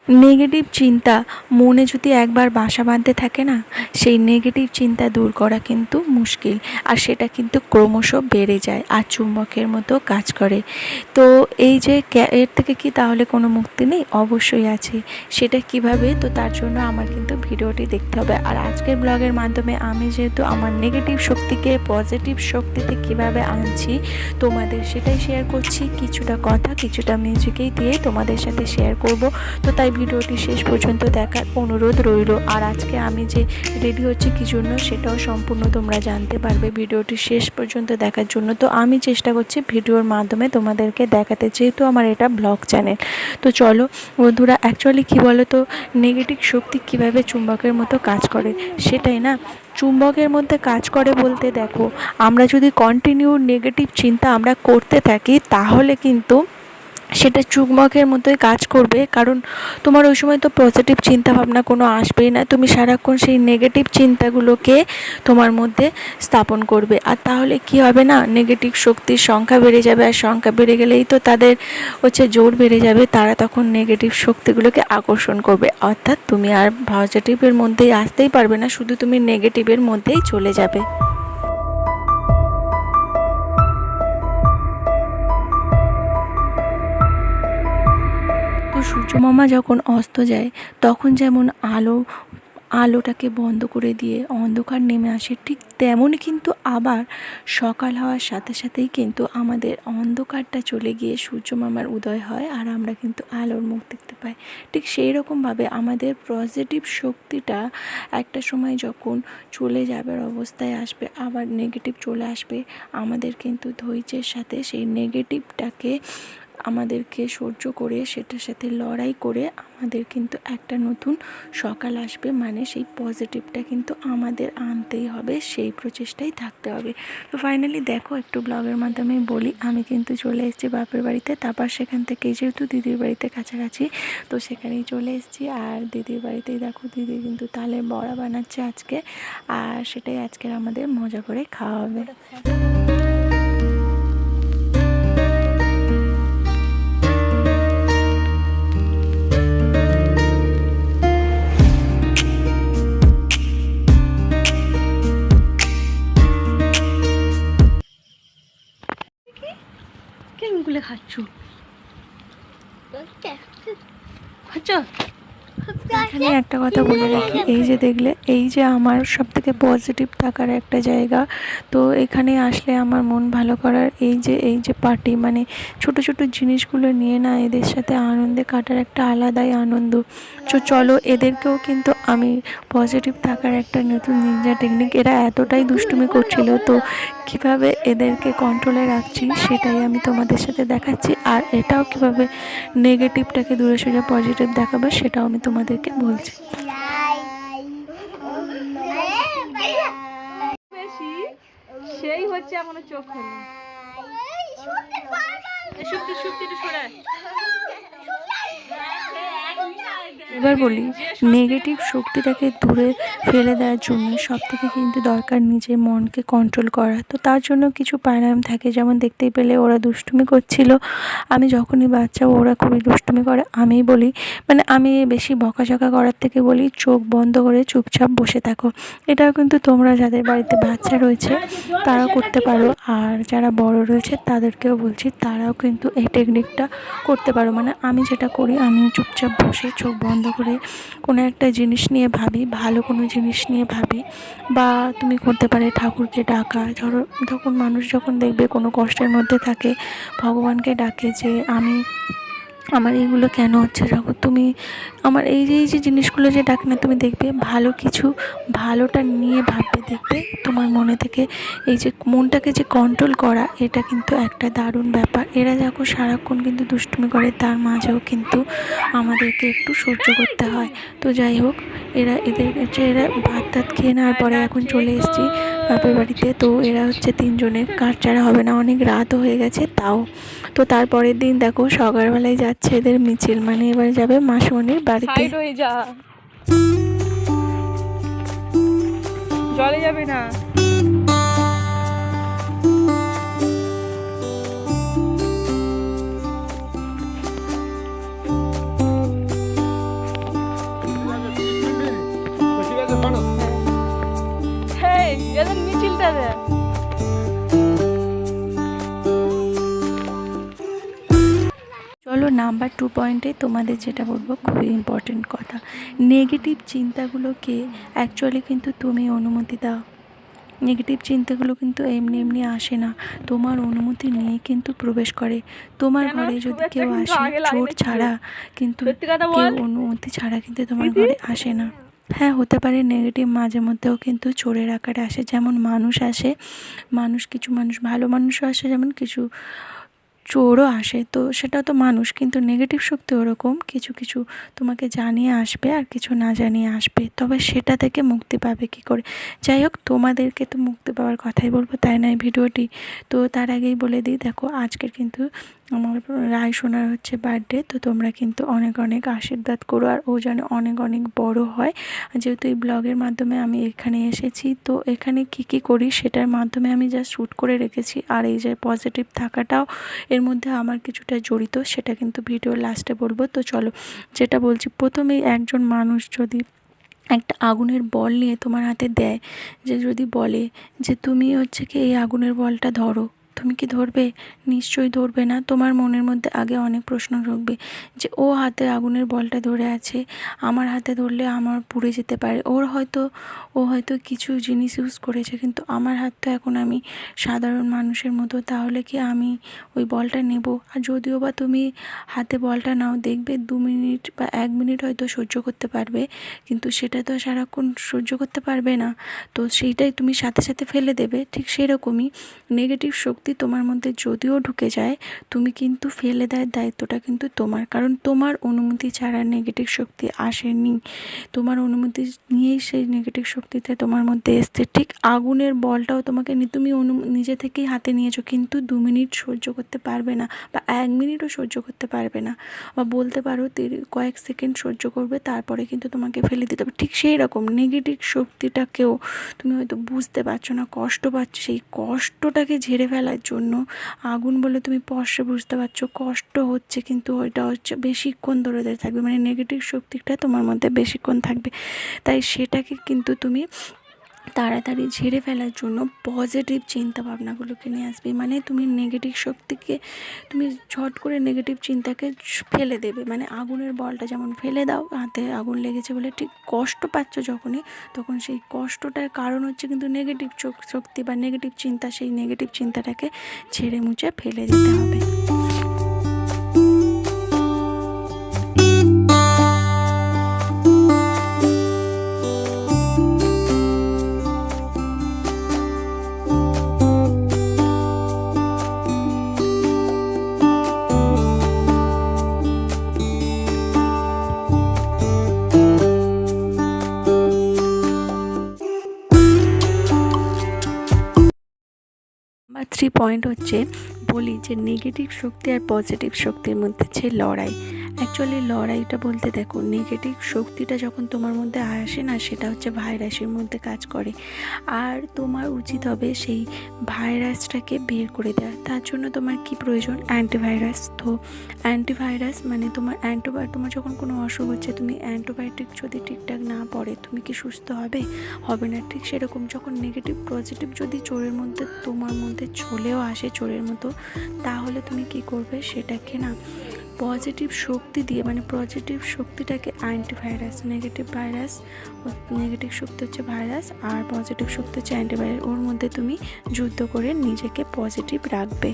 Negative চিন্তা মনে যদি একবার বাসা বাঁধতে থাকে না, সেই নেগেটিভ চিন্তা দূর করা কিন্তু মুশকিল, আর সেটা কিন্তু ক্রমশ বেড়ে যায় আর চুম্বকের মতো কাজ করে। তো এই যে এর থেকে কি তাহলে কোনো মুক্তি নেই? অবশ্যই আছে। সেটা কিভাবে? তো তার জন্য আমার কিন্তু ভিডিওটি দেখতে হবে। আর আজকের ব্লগের মাধ্যমে আমি যেহেতু আমার নেগেটিভ শক্তিকে পজিটিভ শক্তিতে কিভাবে আনছি তোমাদের সেটাই শেয়ার করছি। কিছুটা কথা কিছুটা মিউজিকেই দিয়ে তোমাদের সাথে শেয়ার করব। তো তাই ভিডিওটি শেষ পর্যন্ত দেখার অনুরোধ রইল। আর আজকে আমি যে রেডি হচ্ছি কী জন্য সেটাও সম্পূর্ণ তোমরা জানতে পারবে ভিডিওটি শেষ পর্যন্ত দেখার জন্য। তো আমি চেষ্টা করছি ভিডিওর মাধ্যমে তোমাদেরকে দেখাতে, যেহেতু আমার এটা ব্লগ চ্যানেল। তো চলো বন্ধুরা, অ্যাকচুয়ালি কী বলো তো, নেগেটিভ শক্তি কিভাবে চুম্বকের মতো কাজ করে সেটাই না। চুম্বকের মধ্যে কাজ করে বলতে দেখো, আমরা যদি কন্টিনিউ নেগেটিভ চিন্তা আমরা করতে থাকি তাহলে কিন্তু সেটা চুম্বকের মতোই কাজ করবে। কারণ তোমার ওই সময় তো পজিটিভ চিন্তা ভাবনা কোনো আসবেই না, তুমি সারাক্ষণ সেই নেগেটিভ চিন্তাগুলোকে তোমার মধ্যে স্থাপন করবে। আর তাহলে কি হবে না, নেগেটিভ শক্তির সংখ্যা বেড়ে যাবে, আর সংখ্যা বেড়ে গেলেই তো তাদের জোর বেড়ে যাবে, তারা তখন নেগেটিভ শক্তিগুলোকে আকর্ষণ করবে। অর্থাৎ তুমি আর পজিটিভের মধ্যেই আসতেই পারবে না, শুধু তুমি নেগেটিভের মধ্যেই চলে যাবে। তো সূর্যমামা যখন অস্ত যায় তখন যেমন আলোটাকে বন্ধ করে দিয়ে অন্ধকার নেমে আসে, ঠিক তেমনই কিন্তু আবার সকাল হওয়ার সাথে সাথেই কিন্তু আমাদের অন্ধকারটা চলে গিয়ে সূর্যমামার উদয় হয়, আর আমরা কিন্তু আলোর মুখ দেখতে পাই। ঠিক সেই রকমভাবে আমাদের পজিটিভ শক্তিটা একটা সময় যখন চলে যাবার অবস্থায় আসবে, আবার নেগেটিভ চলে আসবে, আমাদের কিন্তু ধৈর্যের সাথে সেই নেগেটিভটাকে আমাদেরকে সহ্য করে সেটার সাথে লড়াই করে আমাদের কিন্তু একটা নতুন সকাল আসবে। মানে সেই পজিটিভটা কিন্তু আমাদের আনতেই হবে, সেই প্রচেষ্টাই থাকতে হবে। তো ফাইনালি দেখো, একটু ব্লগের মাধ্যমে বলি, আমি কিন্তু চলে এসেছি বাপের বাড়িতে। তারপর সেখান থেকে যেহেতু দিদির বাড়িতে কাছাকাছি, তো সেখানেই চলে এসেছি। আর দিদির বাড়িতেই দেখো, দিদি কিন্তু তালের বড়া বানাচ্ছে আজকে, আর সেটাই আজকের আমাদের মজা করে খাওয়া হবে। কেমন খাচ্ছ? এখানে একটা কথা বলে রাখি, এই যে দেখলে, এই যে আমার সব থেকে পজিটিভ থাকার একটা জায়গা। তো এখানে আসলে আমার মন ভালো করার এই যে পার্টি, মানে ছোট ছোট জিনিসগুলো নিয়ে না এদের সাথে আনন্দে কাটার একটা আলাদাই আনন্দ। তো চলো, এদেরকেও কিন্তু আমি পজিটিভ থাকার একটা নতুন নিনজা টেকনিক, এরা এতটাই দুষ্টুমি করছিল, তো কিভাবে এদেরকে কন্ট্রোলে রাখছি সেটাই আমি তোমাদের সাথে দেখাচ্ছি। আর এটাও কিভাবে নেগেটিভটাকে দূরে সরে পজিটিভ দেখাবে সেটাও আমি তোমাদেরকে বলছি। সেই হচ্ছে এখনো চোখ খোলে। এবার বলি, নেগেটিভ শক্তিটাকে দূরে ফেলে দেওয়ার জন্য সব থেকে কিন্তু দরকার নিজের মনকে কন্ট্রোল করা। তো তার জন্য কিছু প্রাণায়াম থাকে, যেমন দেখতেই পেলে ওরা দুষ্টুমি করছিল। আমি যখনই বাচ্চা ওরা খুবই দুষ্টুমি করে, আমি বলি, মানে আমি বেশি বকাঝকা করার থেকে বলি চোখ বন্ধ করে চুপচাপ বসে থাকো। এটাও কিন্তু তোমরা যাদের বাড়িতে বাচ্চা রয়েছে তারাও করতে পারো, আর যারা বড় রয়েছে তাদেরকেও বলছি তারাও কিন্তু এই টেকনিকটা করতে পারো। মানে আমি যেটা করি, আমি চুপচাপ বসে চোখ বন্ধ করে কোনো একটা জিনিস নিয়ে ভাবি, ভালো কোনো জিনিস নিয়ে ভাবি, বা তুমি করতে পারে ঠাকুরকে ডাকা। ধরো তখন মানুষ যখন দেখবে কোনো কষ্টের মধ্যে থাকে, ভগবানকে ডাকে যে আমার এইগুলো কেন হচ্ছে, যখন তুমি আমার এই যে জিনিসগুলো যে ডাকে না, তুমি দেখবে ভালো কিছু, ভালোটা নিয়ে ভাববে, দেখবে তোমার মনে থেকে এই যে মনটাকে যে কন্ট্রোল করা, এটা কিন্তু একটা দারুণ ব্যাপার। এরা যখন সারাক্ষণ কিন্তু দুষ্টুমি করে, তার মাঝেও কিন্তু আমাদেরকে একটু সহ্য করতে হয়। তো যাই হোক, এরা ভাত টাত খেয়ে নেওয়ার পরে এখন চলে এসেছি বাপের বাড়িতে। তো এরা হচ্ছে তিনজনের কাঠ ছাড়া হবে না, অনেক রাতও হয়ে গেছে তাও। তো তারপরের দিন দেখো সকালবেলায় যাচ্ছে এদের মিছিল, মানে এবার যাবে মাসিমণির বাড়িতে। জলে যাবে না। চলো নাম্বার 2 পয়েন্টে তোমাদের যেটা বলবো খুবই ইম্পর্টেন্ট কথা, নেগেটিভ চিন্তাগুলোকে অ্যাকচুয়ালি কিন্তু তুমি অনুমতি দাও। নেগেটিভ চিন্তাগুলো কিন্তু এমনি এমনি আসে না, তোমার অনুমতি নিয়ে কিন্তু প্রবেশ করে। তোমার ঘরে যদি কেউ আসে চোর ছাড়া, কিন্তু কেউ অনুমতি ছাড়া কিন্তু তোমার ঘরে আসে না। হ্যাঁ, হতে পারে নেগেটিভ মাঝে মধ্যেও কিন্তু চোরের আকারে আসে, যেমন মানুষ আসে, কিছু মানুষ ভালো মানুষও আসে, যেমন কিছু চোরও আসে, তো সেটা তো মানুষ। কিন্তু নেগেটিভ শক্তি ওরকম কিছু কিছু তোমাকে জানিয়ে আসবে আর কিছু না জানিয়ে আসবে, তবে সেটা থেকে মুক্তি পাবে কী করে। যাই হোক, তোমাদেরকে তো মুক্তি পাওয়ার কথাই বলবো, তাই না এই ভিডিওটি। তো তার আগেই বলে দিই, দেখো আজকের কিন্তু আমার রায় সোনার হচ্ছে বার্থডে, তো তোমরা কিন্তু অনেক অনেক আশীর্বাদ করো, আর ও যেন অনেক অনেক বড় হয়। যেহেতু এই ব্লগের মাধ্যমে আমি এখানে এসেছি, তো এখানে কি কি করি সেটার মাধ্যমে আমি যা শ্যুট করে রেখেছি, আর এই যে পজিটিভ থাকাটাও এর মধ্যে আমার কিছুটা জড়িত, সেটা কিন্তু ভিডিওর লাস্টে বলবো। তো চলো যেটা বলছি, প্রথমেই একজন মানুষ যদি একটা আগুনের বল নিয়ে তোমার হাতে দেয়, যে যদি বলে যে তুমি হচ্ছে কি এই আগুনের বলটা ধরো, তুমি কি ধরবে? নিশ্চয়ই ধরবে না। তোমার মনের মধ্যে আগে অনেক প্রশ্ন ঢুকবে যে ও হাতে আগুনের বলটা ধরে আছে, আমার হাতে ধরলে আমার পুড়ে যেতে পারে। ও হয়তো কিছু জিনিস ইউজ করেছে, কিন্তু আমার হাত তো এখন আমি সাধারণ মানুষের মতো, তাহলে কি আমি ওই বলটা নেব? আর যদিও বা তুমি হাতে বলটা নাও, দেখবে 2 মিনিট বা 1 মিনিট হয়তো সহ্য করতে পারবে, কিন্তু সেটা তো সারাক্ষণ সহ্য করতে পারবে না। তো সেইটাই তুমি সাথে সাথে ফেলে দেবে। ঠিক সেরকমই নেগেটিভ শক্তি তোমার মধ্যে যদিও ঢুকে যায়, তুমি কিন্তু ফেলে দেওয়ার দায়িত্বটা কিন্তু তোমার, কারণ তোমার অনুমতি ছাড়া নেগেটিভ শক্তি আসেনি, তোমার অনুমতি নিয়েই সেই নেগেটিভ শক্তিতে তোমার মধ্যে এসছে। ঠিক আগুনের বলটাও তোমাকে তুমি নিজে থেকেই হাতে নিয়েছো, কিন্তু 2 মিনিট সহ্য করতে পারবে না, বা 1 মিনিটও সহ্য করতে পারবে না, বা বলতে পারো কয়েক সেকেন্ড সহ্য করবে, তারপরে কিন্তু তোমাকে ফেলে দিতে হবে। ঠিক সেই রকম নেগেটিভ শক্তিটাকেও তুমি হয়তো বুঝতে পারছো না, কষ্ট পাচ্ছ, সেই কষ্টটাকে ঝেড়ে ফেলার জন্য আগুন বলে তুমি স্পষ্ট বুঝতে পারছো কষ্ট হচ্ছে, কিন্তু ওইটা হচ্ছে বেশিক্ষণ ধরে থাকবে, মানে নেগেটিভ শক্তিটা তোমার মধ্যে বেশিক্ষণ থাকবে। তাই সেটাকে কিন্তু তুমি তাড়াতাড়ি ঝেড়ে ফেলার জন্য পজিটিভ চিন্তা ভাবনাগুলোকে নিয়ে আসবে। মানে তুমি নেগেটিভ শক্তিকে তুমি ঝট করে নেগেটিভ চিন্তাকে ফেলে দেবে, মানে আগুনের বলটা যেমন ফেলে দাও, হাতে আগুন লেগেছে বলে ঠিক কষ্ট পাচ্ছ যখনই, তখন সেই কষ্টটার কারণ হচ্ছে কিন্তু নেগেটিভ শক্তি বা নেগেটিভ চিন্তা। সেই নেগেটিভ চিন্তাটাকে ঝেড়ে মুছে ফেলে দিতে হবে। নাম্বার 3 পয়েন্ট হচ্ছে বলি যে নেগেটিভ শক্তি আর পজিটিভ শক্তির মধ্যে যে লড়াই। অ্যাকচুয়ালি লড়াইটা বলতে দেখো, নেগেটিভ শক্তিটা যখন তোমার মধ্যে আসে না, সেটা হচ্ছে ভাইরাসের মধ্যে কাজ করে, আর তোমার উচিত হবে সেই ভাইরাসটাকে বের করে দেওয়া। তার জন্য তোমার কি প্রয়োজন? অ্যান্টিভাইরাস। তো অ্যান্টিভাইরাস মানে তোমার যখন কোনো অসুখ হচ্ছে, তুমি অ্যান্টিবায়োটিক যদি ঠিকঠাক না পড়ে, তুমি কি সুস্থ হবে না। ঠিক সেরকম যখন নেগেটিভ পজিটিভ যদি চোরের মধ্যে তোমার মধ্যে চলেও আসে চোরের মতো, তাহলে তুমি কি করবে? সেটাকে না পজিটিভ শক্তি দিয়ে, মানে পজিটিভ শক্তিটাকে অ্যান্টিভাইরাস, নেগেটিভ শক্তি হচ্ছে ভাইরাস, আর পজিটিভ শক্তি হচ্ছে অ্যান্টিভাইরাস, ওর মধ্যে তুমি যুদ্ধ করে নিজেকে পজিটিভ রাখবে।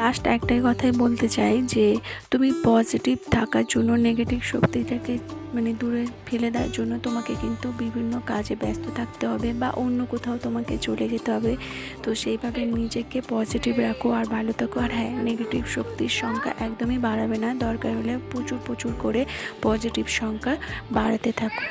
লাস্ট একটাই কথাই বলতে চাই যে তুমি পজিটিভ থাকার জন্য নেগেটিভ শক্তিটাকে মানে দূরে ফেলে দেওয়ার জন্য তোমাকে কিন্তু বিভিন্ন কাজে ব্যস্ত থাকতে হবে, বা অন্য কোথাও তোমাকে চলে যেতে হবে। তো সেইভাবে নিজেকে পজিটিভ রাখো আর ভালো থাকো। আর হ্যাঁ, নেগেটিভ শক্তির সংখ্যা একদমই বাড়াবে না, দরকার হলে প্রচুর করে পজিটিভ সংখ্যা বাড়াতে থাকো।